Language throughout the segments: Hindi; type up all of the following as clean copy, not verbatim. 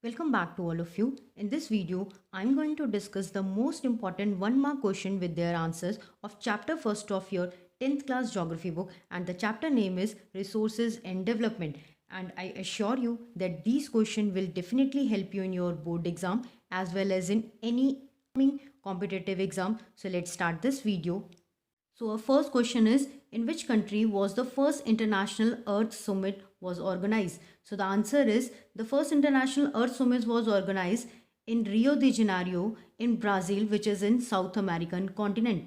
Welcome back to all of you. In this video, I'm going to discuss the most important one mark question with their answers of chapter first of your 10th class geography book, and the chapter name is Resources and Development. And I assure you that these questions will definitely help you in your board exam as well as in any coming competitive exam. So let's start this video. So our first question is, in which country was the first International Earth Summit was organized? So the answer is, the first International Earth Summit was organized in Rio de Janeiro in Brazil, which is in South American continent.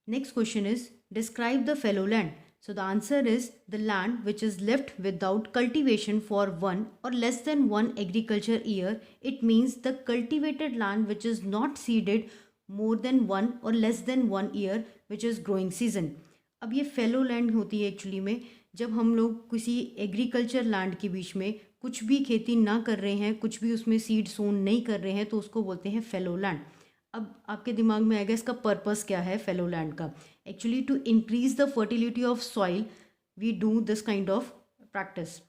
Next question is, describe the fallow land. So the answer is, the land which is left without cultivation for one or less than one agriculture year. It means the cultivated land which is not seeded more than one or less than one year, which is growing season. अब ये फेलो लैंड होती है एक्चुअली में जब हम लोग किसी एग्रीकल्चर लैंड के बीच में कुछ भी खेती ना कर रहे हैं, कुछ भी उसमें सीड सोन नहीं कर रहे हैं, तो उसको बोलते हैं फेलो लैंड. अब आपके दिमाग में आएगा इसका पर्पस क्या है फेलो लैंड का. Actually to increase the fertility of soil we do this kind of practice.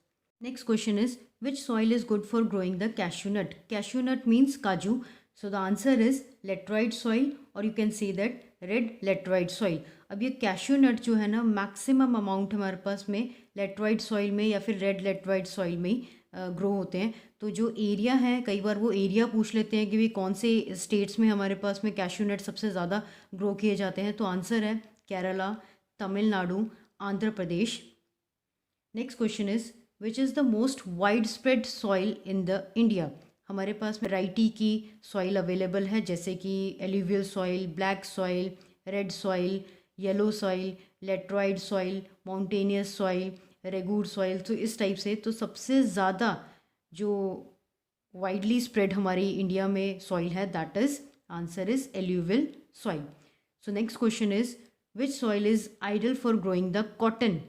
Next question is, which soil is good for growing the cashew nut. Cashew nut means kaju. So the answer is laterite soil, और you can see that red laterite soil. अब ये कैश्यू नट जो है ना, मैक्सिमम अमाउंट हमारे पास में लेटराइट सॉइल में या फिर रेड लेटराइट सॉइल में ही ग्रो होते हैं. तो जो एरिया है, कई बार वो एरिया पूछ लेते हैं कि भाई कौन से स्टेट्स में हमारे पास में कैश्यू नट सबसे ज़्यादा ग्रो किए जाते हैं. तो आंसर है Kerala, Tamil Nadu, Andhra Pradesh. Next question is, which is the most wide spread soil in the India. हमारे पास वैरायटी की सॉइल अवेलेबल है, जैसे कि alluvial soil, black soil, red soil, yellow soil, laterite soil, mountainous soil, regur soil. तो इस टाइप से तो सबसे ज़्यादा जो वाइडली स्प्रेड हमारी इंडिया में सॉइल है, that is answer is alluvial soil. So next question is, which soil is ideal for growing the cotton.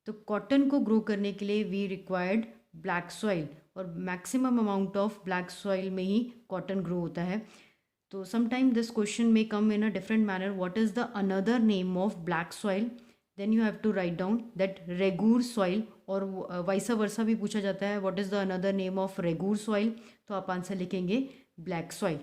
तो कॉटन को ग्रो करने के लिए वी रिक्वायर्ड ब्लैक सॉइल, और maximum amount of black soil में ही कॉटन ग्रो होता है. तो sometime this question may come in a different manner, what is the another name of black soil. Then you have to write down that regur soil, और वाइसा वर्सा भी पूछा जाता है what is the another name of regur soil, तो आप आंसर लिखेंगे black soil.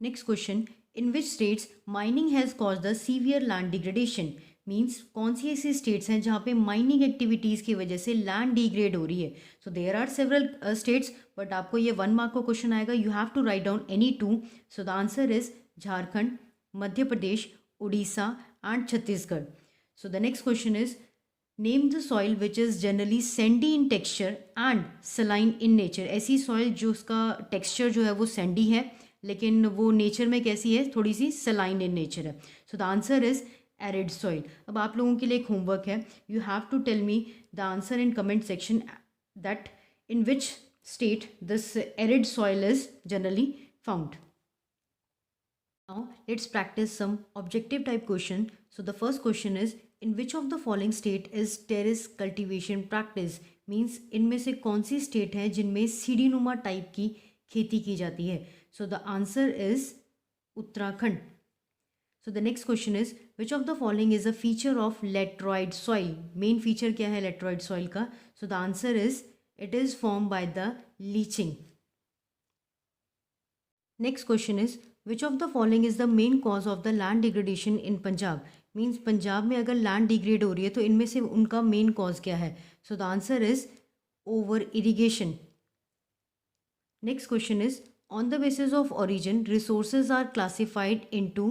Next question, in which states mining has cause the severe land degradation. Means कौन सी ऐसी स्टेट्स हैं जहाँ पे माइनिंग एक्टिविटीज़ की वजह से लैंड डिग्रेड हो रही है. So there are several states, but आपको ये वन मार्क का क्वेश्चन आएगा, you have to write down any two. So the answer is Jharkhand, Madhya Pradesh, Orissa and Chhattisgarh. So the next question is, name the soil which is generally sandy in texture and saline in nature. ऐसी सॉइल जो उसका टेक्सचर जो है वो सैंडी है, लेकिन वो नेचर में कैसी है, थोड़ी सी सलाइन इन नेचर है. So the answer is arid soil. अब आप लोगों के लिए एक होमवर्क है, you have to tell me the answer in comment section that in which state this arid soil is generally found. Now let's practice some objective type question. So the first question is, in which of the following state is terrace cultivation practice. Means इनमें से कौन सी स्टेट है जिनमें सीढ़ी नुमा टाइप की खेती की जाती है. So the answer is Uttarakhand. So the next question is, which of the following is a feature of laterite soil. Main feature क्या है laterite soil का. So the answer is, it is formed by the leaching. Next question is, which of the following is the main cause of the land degradation in Punjab. Means Punjab में अगर लैंड डिग्रेड हो रही है तो इनमें से उनका मेन कॉज क्या है. So the answer is over irrigation. Next question is, on the basis of origin resources are classified into.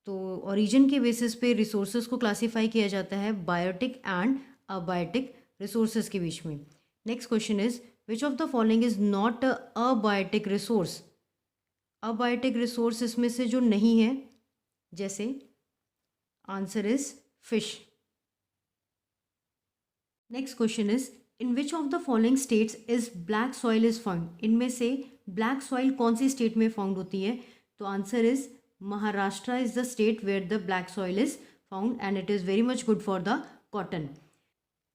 तो ओरिजिन के बेसिस पे रिसोर्सेज को क्लासीफाई किया जाता है बायोटिक एंड अबायोटिक रिसोर्सेज के बीच में. Next question is, which of the following is not a biotic resource. Abiotic resource इसमें से जो नहीं है, जैसे answer is fish. Next question is, in which of the following states is black soil is found. इनमें से ब्लैक सॉइल कौन सी स्टेट में फाउंड होती है. तो answer is Maharashtra is the state where the black soil is found, and it is very much good for the cotton.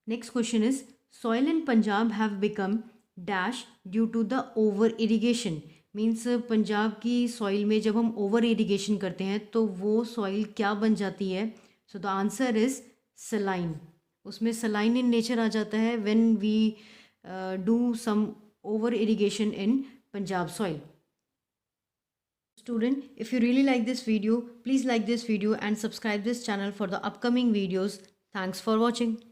Next question is, soil in Punjab have become dash due to the over irrigation. Means Punjab की सॉइल में जब हम ओवर इरीगेशन करते हैं तो वो सॉइल क्या बन जाती है. So the answer is saline. उसमें सलाइन इन नेचर आ जाता है when we do some over irrigation in Punjab soil. Student, if you really like this video, please like this video and subscribe this channel for the upcoming videos. Thanks for watching.